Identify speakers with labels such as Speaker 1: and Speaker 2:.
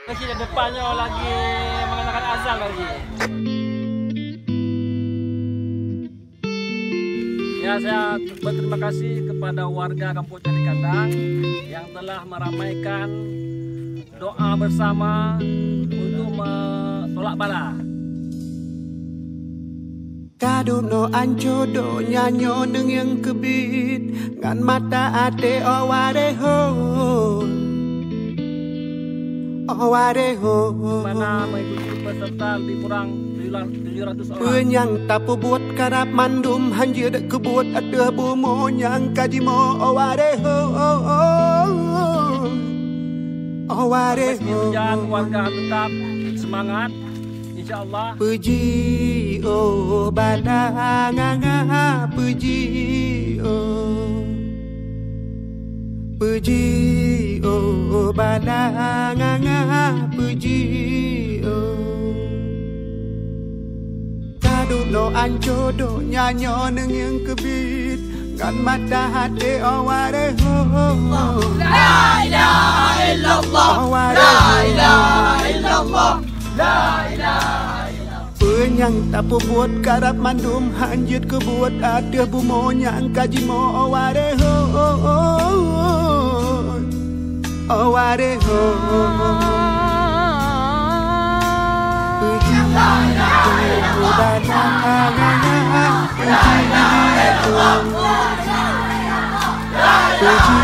Speaker 1: Lagi di depannya lagi mengenakan azan lagi. Ya, saya berterima kasih kepada warga Kampung Candi Kandang yang telah meramaikan doa bersama untuk menolak bala.
Speaker 2: Kaduno anjodo nyanyo neng yang kebit ngan mata ate owareho
Speaker 1: Mana mengikuti peserta lebih kurang 700 orang.
Speaker 2: Penyang tapu buat karap mandum hanjir kebut ada bumo nyang kajimo owareho
Speaker 1: Meski hujan, warga tetap semangat, insyaallah.
Speaker 2: Puji oh badanga puji oh badanga puji kaduno anjodo nyanyo neng yang kebit kan mata hati owareho
Speaker 3: La ilaha illallah, la ilaha illallah, la ilaha illallah.
Speaker 2: Penyang tapu buat karap mandum hanjut kebuat ada bumo nyang kajimo owareho puji puji